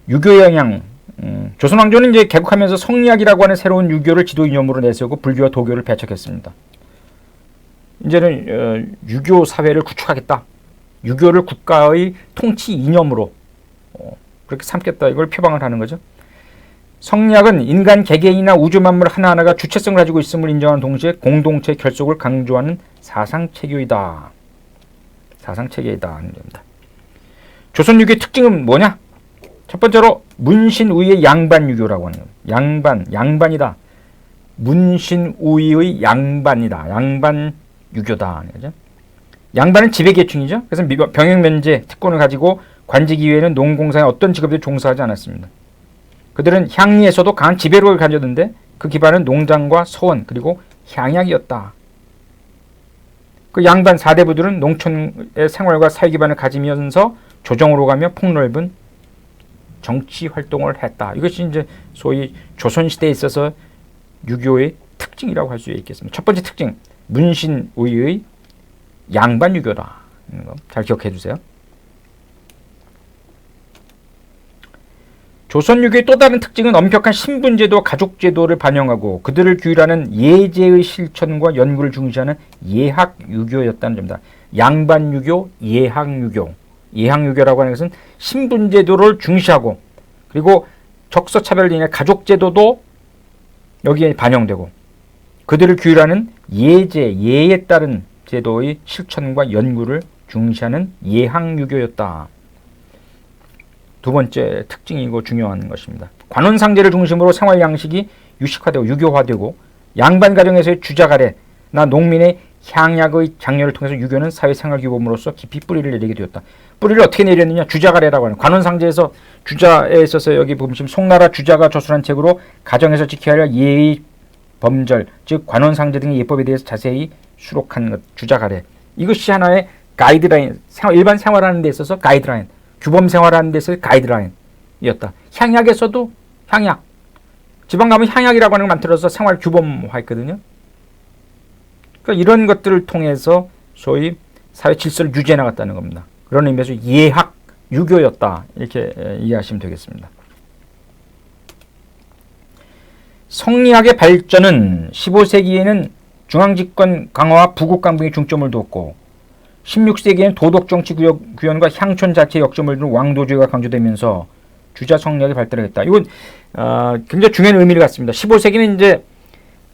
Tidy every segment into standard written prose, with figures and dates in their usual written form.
유교 영향. 조선 왕조는 이제 개국하면서 성리학이라고 하는 새로운 유교를 지도 이념으로 내세우고 불교와 도교를 배척했습니다. 이제는 유교 사회를 구축하겠다. 유교를 국가의 통치 이념으로 그렇게 삼겠다. 이걸 표방을 하는 거죠. 성리학은 인간 개개인이나 우주 만물 하나하나가 주체성을 가지고 있음을 인정하는 동시에 공동체의 결속을 강조하는 사상체계이다. 사상체계이다. 조선 유교의 특징은 뭐냐? 첫 번째로 문신우의의 양반유교라고 하는 거예요. 양반이다. 문신우의의 양반이다. 양반유교다. 그죠? 양반은 지배계층이죠. 그래서 병역면제 특권을 가지고 관직 이외에는 농공사의 어떤 직업에 종사하지 않았습니다. 그들은 향리에서도 강한 지배력을 가졌는데 그 기반은 농장과 서원 그리고 향약이었다. 그 양반 4대부들은 농촌의 생활과 사회 기반을 가지면서 조정으로 가며 폭넓은 정치 활동을 했다. 이것이 이제 소위 조선시대에 있어서 유교의 특징이라고 할 수 있겠습니다. 첫 번째 특징, 문신우의의 양반유교다. 잘 기억해 주세요. 조선유교의 또 다른 특징은 엄격한 신분제도와 가족제도를 반영하고 그들을 규율하는 예제의 실천과 연구를 중시하는 예학유교였다는 점이다. 양반유교, 예학유교. 예학유교라고 하는 것은 신분제도를 중시하고 그리고 적서차별로 인해 가족제도도 여기에 반영되고 그들을 규율하는 예제, 예에 따른 제도의 실천과 연구를 중시하는 예학유교였다. 두 번째 특징이고 중요한 것입니다. 관원상제를 중심으로 생활 양식이 유식화되고 유교화되고 양반 가정에서의 주자가래나 농민의 향약의 장려를 통해서 유교는 사회생활 규범으로서 깊이 뿌리를 내리게 되었다. 뿌리를 어떻게 내렸느냐? 주자가래라고 하는 관원상제에서 주자에 있어서 여기 보시면 송나라 주자가 저술한 책으로 가정에서 지켜야 할 예의 범절 즉 관원상제 등의 예법에 대해서 자세히 수록한 것, 주자가래. 이것이 하나의 가이드라인, 일반 생활하는 데 있어서 가이드라인, 규범 생활하는 데 있어서 가이드라인이었다. 향약에서도 향약, 지방 가면 향약이라고 하는 걸 만들어서 생활 규범화했거든요. 그러니까 이런 것들을 통해서 소위 사회 질서를 유지해 나갔다는 겁니다. 그런 의미에서 예학, 유교였다. 이렇게 이해하시면 되겠습니다. 성리학의 발전은 15세기에는 중앙집권 강화와 부국 강병에 중점을 두었고 16세기에는 도덕정치 구현과 향촌 자체의 역점을 두는 왕도주의가 강조되면서 주자 성리학이 발달하겠다. 이건 굉장히 중요한 의미를 갖습니다. 15세기는 이제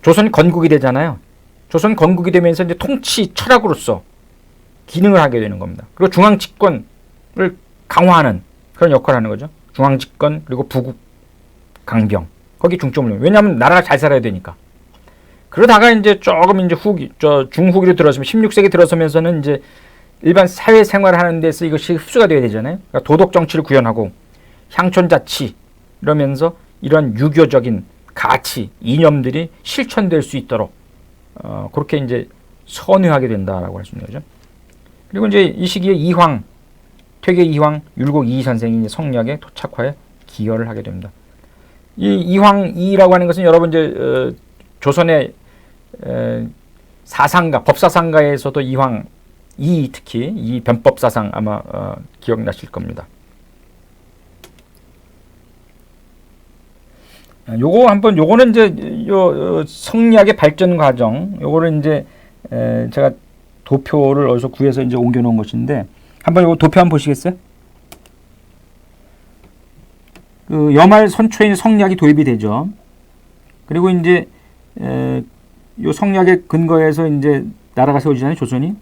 조선 건국이 되잖아요. 조선 건국이 되면서 이제 통치 철학으로서 기능을 하게 되는 겁니다. 그리고 중앙집권을 강화하는 그런 역할을 하는 거죠. 중앙집권 그리고 부국 강병 거기 중점을 두는. 왜냐하면 나라가 잘 살아야 되니까. 그러다가 이제 조금 이제 중후기로 들어서면 16세기 들어서면서는 이제 일반 사회생활을 하는 데서 이것이 흡수가 되어야 되잖아요. 그러니까 도덕 정치를 구현하고 향촌 자치 이러면서 이런 유교적인 가치, 이념들이 실천될 수 있도록 그렇게 이제 선회하게 된다라고 할 수 있는 거죠. 그리고 이제 이 시기에 이황, 퇴계 이황, 율곡 이이 선생이 이제 성리학의 토착화에 기여를 하게 됩니다. 이 이황 이라고 하는 것은 여러분 이제 조선의 사상가, 법사상가에서도 이황 이 특히 이 변법사상 아마 기억나실 겁니다. 요거는 이제 성리학의 발전 과정, 요거를 이제 제가 도표를 어디서 구해서 이제 옮겨 놓은 것인데 한번 요거 도표 한번 보시겠어요? 그 여말 선초에 성리학이 도입이 되죠. 그리고 이제 요 성리학의 근거에서 이제 나라가 세워지잖아요, 조선이.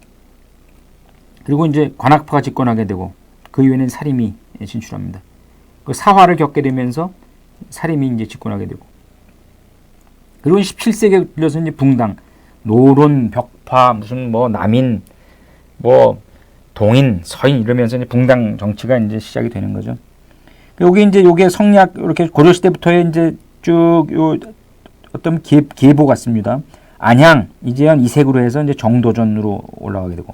그리고 이제 관학파가 집권하게 되고 그 이후에는 사림이 진출합니다. 그 사화를 겪게 되면서 사림이 이제 집권하게 되고 그리고 17세기에 들려서 이제 붕당, 노론, 벽파, 무슨 뭐 남인, 뭐 동인, 서인 이러면서 이제 붕당 정치가 이제 시작이 되는 거죠. 여기 이제 요게 성리학 이렇게 고려시대부터의 이제 쭉 요 어떤 계보 같습니다. 안향, 이재현, 이색으로 해서 이제 정도전으로 올라가게 되고,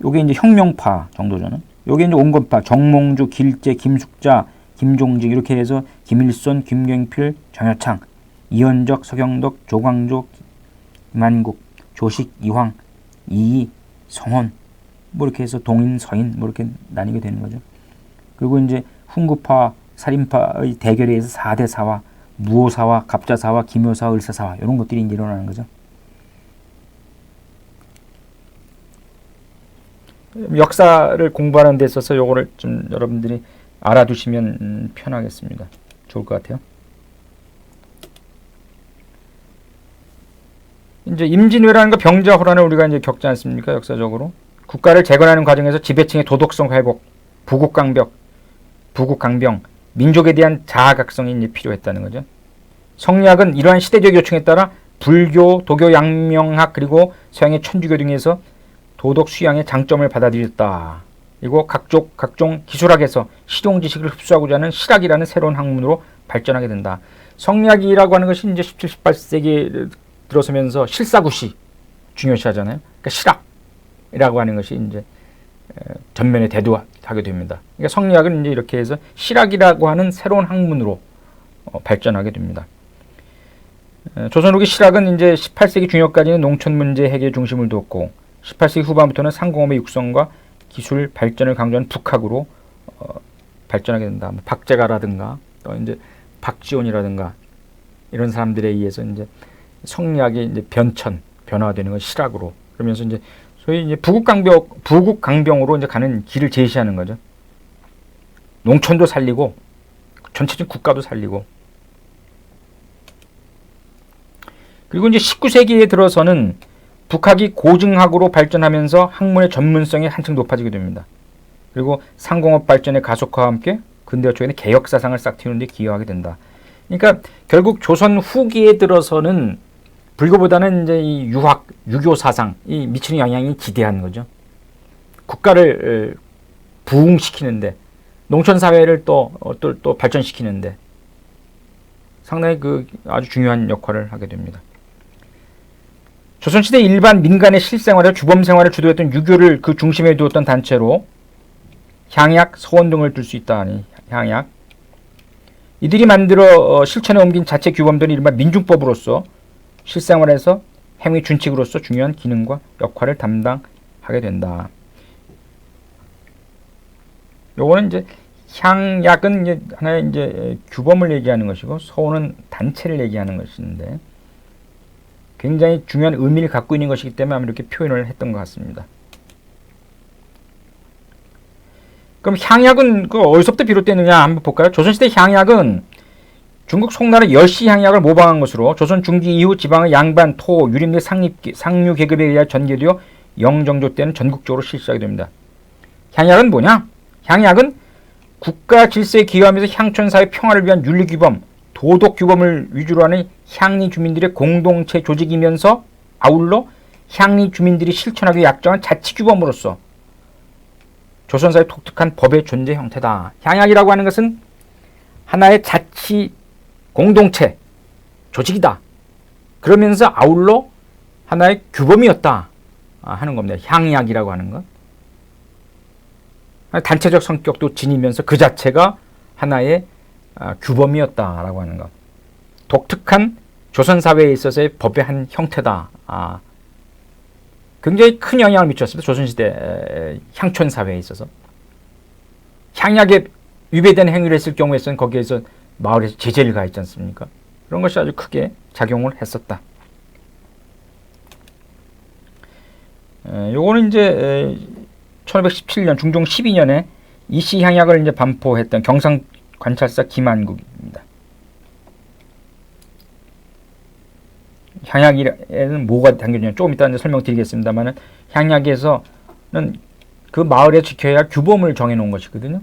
요게 이제 혁명파 정도전은, 요게 이제 온건파, 정몽주, 길재, 김숙자, 김종직 이렇게 해서 김일손, 김경필, 정여창, 이현적, 서경덕, 조광조, 김한국, 조식, 이황, 이이, 성원, 뭐 이렇게 해서 동인, 서인 뭐 이렇게 나뉘게 되는 거죠. 그리고 이제 훈구파, 살인파의 대결에 의해서 4대 사화, 무오사화, 갑자사화, 기묘사화, 을사사화 이런 것들이 이제 일어나는 거죠. 역사를 공부하는 데 있어서 요거를 좀 여러분들이 알아두시면 편하겠습니다. 좋을 것 같아요. 이제 임진왜란과 병자호란을 우리가 이제 겪지 않습니까? 역사적으로 국가를 재건하는 과정에서 지배층의 도덕성 회복, 부국강병, 민족에 대한 자아각성이 이제 필요했다는 거죠. 성리학은 이러한 시대적 요청에 따라 불교, 도교, 양명학 그리고 서양의 천주교 등에서 도덕 수양의 장점을 받아들였다. 그리고 각종 기술학에서 실용 지식을 흡수하고자 하는 실학이라는 새로운 학문으로 발전하게 된다. 성리학이라고 하는 것이 이제 17, 18세기에 들어서면서 실사구시 중요시하잖아요. 그러니까 실학이라고 하는 것이 이제 전면에 대두하게 됩니다. 그러니까 성리학은 이제 이렇게 해서 실학이라고 하는 새로운 학문으로 발전하게 됩니다. 조선 후기 실학은 이제 18세기 중엽까지는 농촌 문제 해결 중심을 뒀고 18세기 후반부터는 상공업의 육성과 기술 발전을 강조하는 북학으로 발전하게 된다. 뭐 박제가라든가 또 이제 박지원이라든가 이런 사람들에 의해서 이제 성리학이 이제 변화되는 건 실학으로 그러면서 이제 소위 이제 부국강병으로 이제 가는 길을 제시하는 거죠. 농촌도 살리고 전체적인 국가도 살리고. 그리고 이제 19세기에 들어서는 북학이 고증학으로 발전하면서 학문의 전문성이 한층 높아지게 됩니다. 그리고 상공업 발전의 가속화와 함께 근대화 쪽에는 개혁 사상을 싹 틔우는 데 기여하게 된다. 그러니까 결국 조선 후기에 들어서는 불교보다는 이제 이 유학, 유교 사상, 이 미치는 영향이 기대한 거죠. 국가를 부흥시키는데, 농촌 사회를 또 발전시키는데 상당히 그 아주 중요한 역할을 하게 됩니다. 조선시대 일반 민간의 실생활과 주범생활을 주도했던 유교를 그 중심에 두었던 단체로 향약, 서원 등을 들 수 있다니 향약. 이들이 만들어 실천에 옮긴 자체 규범들은 이른바 민중법으로서 실생활에서 행위 준칙으로서 중요한 기능과 역할을 담당하게 된다. 요거는 이제 향약은 이제 하나의 이제 규범을 얘기하는 것이고 서원은 단체를 얘기하는 것인데 굉장히 중요한 의미를 갖고 있는 것이기 때문에 아마 이렇게 표현을 했던 것 같습니다. 그럼 향약은 그 어디서부터 비롯되느냐 한번 볼까요? 조선시대 향약은 중국 송나라 열시 향약을 모방한 것으로 조선 중기 이후 지방의 양반, 토, 유림 및 상류 계급에 의해 전개되어 영정조 때는 전국적으로 실시하게 됩니다. 향약은 뭐냐? 향약은 국가 질서에 기여하면서 향촌사회 평화를 위한 윤리규범, 도덕규범을 위주로 하는 향리 주민들의 공동체 조직이면서 아울러 향리 주민들이 실천하기 약정한 자치규범으로서 조선사회 독특한 법의 존재 형태다. 향약이라고 하는 것은 하나의 자치 공동체 조직이다. 그러면서 아울러 하나의 규범이었다 하는 겁니다. 향약이라고 하는 것. 단체적 성격도 지니면서 그 자체가 하나의 규범이었다라고 하는 것. 독특한 조선사회에 있어서의 법의 한 형태다. 굉장히 큰 영향을 미쳤습니다. 조선시대 향촌사회에 있어서. 향약에 위배된 행위를 했을 경우에서는 거기에서 마을에서 제재를 가했지 않습니까? 그런 것이 아주 크게 작용을 했었다. 요거는 이제 1517년 중종 12년에 이씨 향약을 이제 반포했던 경상 관찰사 김한국입니다. 향약에는 뭐가 담겨있냐 조금 이따 이제 설명드리겠습니다만은 향약에서는 그 마을에 지켜야 할 규범을 정해놓은 것이거든요.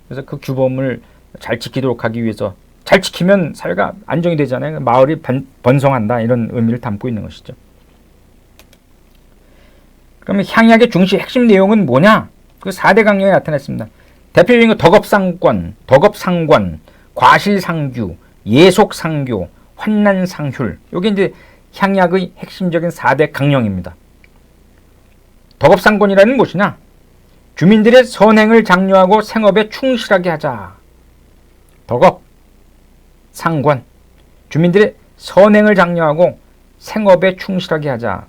그래서 그 규범을 잘 지키도록 하기 위해서 잘 지키면 사회가 안정이 되잖아요. 마을이 번성한다 이런 의미를 담고 있는 것이죠. 그러면 향약의 중시 핵심 내용은 뭐냐? 그 4대 강령에 나타났습니다. 대표적인 거 덕업상권, 과실상규, 예속상교, 환난상휼. 이게 이제 향약의 핵심적인 4대 강령입니다. 덕업상권이라는 무엇이냐? 주민들의 선행을 장려하고 생업에 충실하게 하자. 덕업, 상권. 주민들의 선행을 장려하고 생업에 충실하게 하자.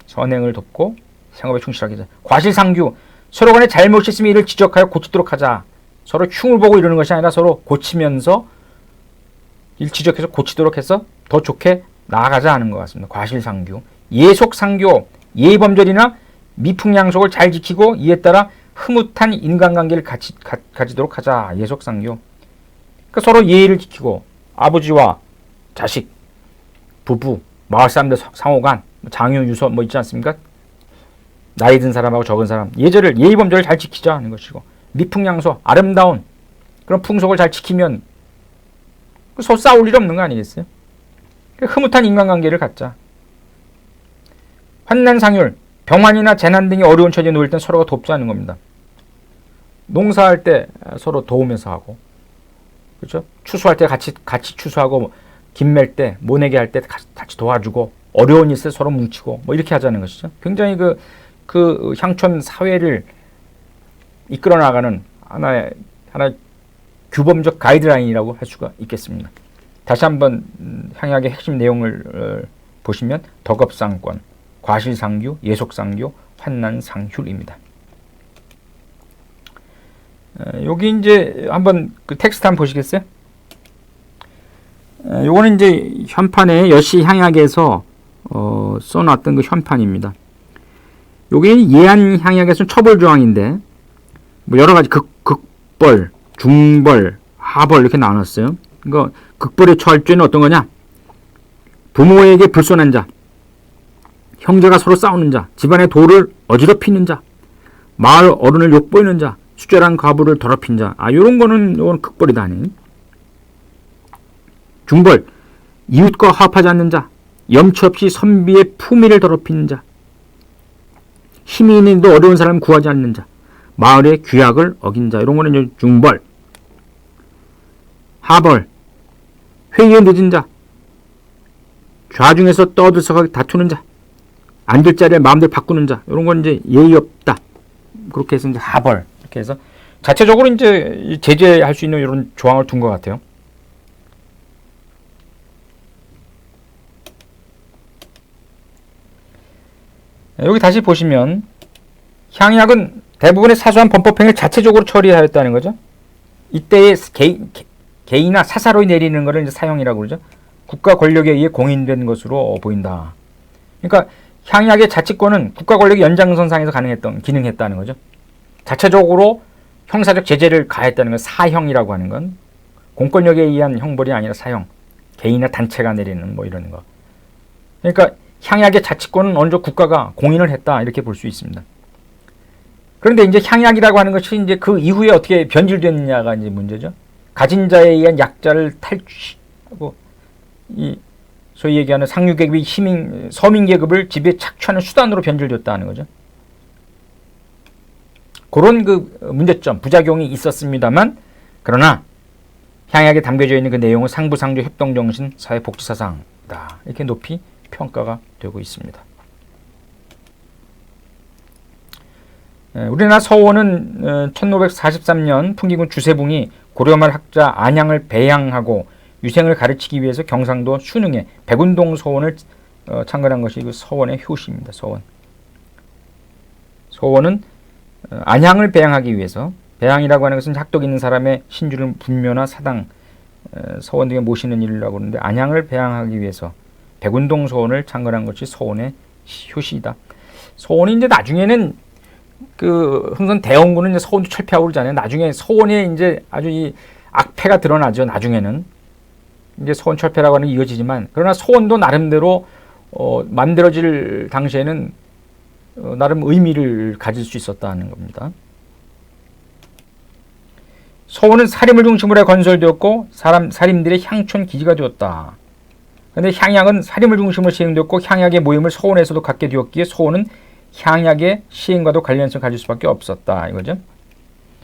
선행을 돕고 생업에 충실하게 하자. 과실상규. 서로 간에 잘못이 있으면 이를 지적하여 고치도록 하자. 서로 흉을 보고 이러는 것이 아니라 서로 고치면서 일치적해서 고치도록 해서 더 좋게 나아가자 하는 것 같습니다. 과실상규. 예속상교, 예의범절이나 미풍양속을 잘 지키고 이에 따라 흐뭇한 인간관계를 가지도록 하자. 예속상교. 그러니까 서로 예의를 지키고 아버지와 자식, 부부, 마을 사람들 상호간, 장유, 유서 뭐 있지 않습니까? 나이 든 사람하고 적은 사람, 예의범절을 잘 지키자 하는 것이고, 미풍양소, 아름다운 그런 풍속을 잘 지키면 서로 싸울 일 없는 거 아니겠어요? 흐뭇한 인간관계를 갖자. 환난상율, 병환이나 재난 등이 어려운 처지에 놓일 땐 서로가 돕자는 겁니다. 농사할 때 서로 도우면서 하고, 그렇죠? 추수할 때 같이 추수하고, 김맬 때, 모내기 할 때 같이 도와주고, 어려운 일에 서로 뭉치고, 뭐 이렇게 하자는 것이죠. 굉장히 그 향촌 사회를 이끌어 나가는 하나의 규범적 가이드라인이라고 할 수가 있겠습니다. 다시 한번 향약의 핵심 내용을 보시면 덕업상권, 과실상규, 예속상교, 환난상휴입니다. 여기 이제 한번 그 텍스트 한번 보시겠어요? 요거는 이제 현판에 여시 향약에서 써놨던 그 현판입니다. 요게 예한 향약에서는 처벌 조항인데 뭐 여러 가지 극벌, 중벌, 하벌 이렇게 나눴어요. 그러니까 극벌에 처할 죄는 어떤 거냐? 부모에게 불손한 자, 형제가 서로 싸우는 자, 집안의 도를 어지럽히는 자, 마을 어른을 욕보이는 자, 수절한 과부를 더럽힌 자. 요런 거는 극벌이다 하니. 중벌, 이웃과 화합하지 않는 자, 염치 없이 선비의 품위를 더럽히는 자, 힘이 있는데도 어려운 사람을 구하지 않는 자, 마을의 규약을 어긴 자. 이런 거는 중벌. 하벌, 회의에 늦은 자, 좌중에서 떠들썩하게 다투는 자, 앉을 자리에 마음대로 바꾸는 자. 이런 건 이제 예의 없다. 그렇게 해서 이제 하벌. 이렇게 해서 자체적으로 이제 제재할 수 있는 이런 조항을 둔 것 같아요. 여기 다시 보시면 향약은 대부분의 사소한 범법행위를 자체적으로 처리하였다는 거죠. 이때의 개인이나 사사로이 내리는 것을 이제 사형이라고 그러죠. 국가 권력에 의해 공인된 것으로 보인다. 그러니까 향약의 자치권은 국가 권력의 연장선상에서 기능했다는 거죠. 자체적으로 형사적 제재를 가했다는 건 사형이라고 하는 건 공권력에 의한 형벌이 아니라 사형. 개인이나 단체가 내리는 뭐 이런 거. 그러니까 향약의 자치권은 어느 정도 국가가 공인을 했다 이렇게 볼 수 있습니다. 그런데 이제 향약이라고 하는 것이 이제 그 이후에 어떻게 변질됐느냐가 이제 문제죠. 가진 자에 의한 약자를 탈취하고 이 소위 얘기하는 상류계급이 서민계급을 지배에 착취하는 수단으로 변질됐다는 거죠. 그런 그 문제점, 부작용이 있었습니다만 그러나 향약에 담겨져 있는 그 내용은 상부상조 협동정신 사회복지사상이다. 이렇게 높이 평가가 되고 있습니다. 우리나라 서원은 1543년 풍기군 주세붕이 고려말 학자 안양을 배양하고 유생을 가르치기 위해서 경상도 순흥에 백운동 서원을 창건한 것이 그 서원의 효시입니다. 서원은 안양을 배양하기 위해서, 배양이라고 하는 것은 학덕 있는 사람의 신주를 분묘나 사당, 서원 등에 모시는 일이라고 하는데 안양을 배양하기 위해서 백운동 서원을 창건한 것이 서원의 효시이다. 서원이 이제 나중에는 그 흥선 대원군은 이제 서원도 철폐하고 그러잖아요. 나중에 서원에 이제 아주 이 악패가 드러나죠. 나중에는 이제 서원 철폐라고 하는 게 이어지지만 그러나 서원도 나름대로 만들어질 당시에는 나름 의미를 가질 수 있었다는 겁니다. 서원은 사림을 중심으로 해 건설되었고 사림들의 향촌 기지가 되었다. 그런데 향약은 사림을 중심으로 시행되었고 향약의 모임을 서원에서도 갖게 되었기에 서원은 향약의 시행과도 관련성을 가질 수밖에 없었다 이거죠.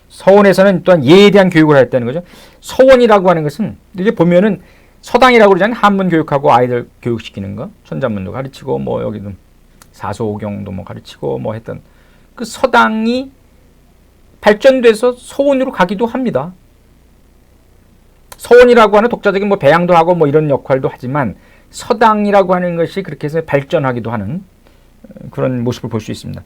서원에서는 또한 예에 대한 교육을 했다는 거죠. 서원이라고 하는 것은 이제 보면은 서당이라고 그러잖아요. 한문 교육하고 아이들 교육시키는 거, 천자문도 가르치고 뭐 여기도 사소오경도 뭐 가르치고 뭐 했던 그 서당이 발전돼서 서원으로 가기도 합니다. 서원이라고 하는 독자적인 뭐 배양도 하고 뭐 이런 역할도 하지만 서당이라고 하는 것이 그렇게 해서 발전하기도 하는 그런 모습을 볼 수 있습니다.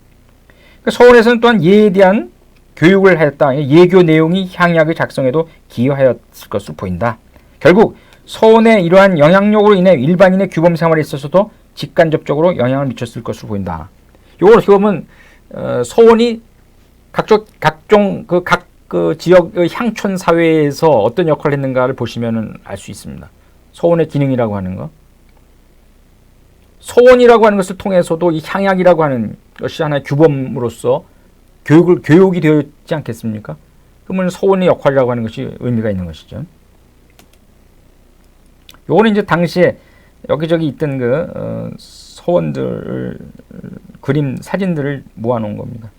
그러니까 서원에서는 또한 예에 대한 교육을 하였다. 예교 내용이 향약의 작성에도 기여하였을 것으로 보인다. 결국 서원의 이러한 영향력으로 인해 일반인의 규범 생활에 있어서도 직간접적으로 영향을 미쳤을 것으로 보인다. 이걸 어떻게 보면 서원이 각종 그 지역의 향촌 사회에서 어떤 역할을 했는가를 보시면 알 수 있습니다. 서원의 기능이라고 하는 거. 서원이라고 하는 것을 통해서도 이 향약이라고 하는 것이 하나의 규범으로서 교육이 되어 있지 않겠습니까? 그러면 서원의 역할이라고 하는 것이 의미가 있는 것이죠. 요거는 이제 당시에 여기저기 있던 그 서원들 그림 사진들을 모아놓은 겁니다.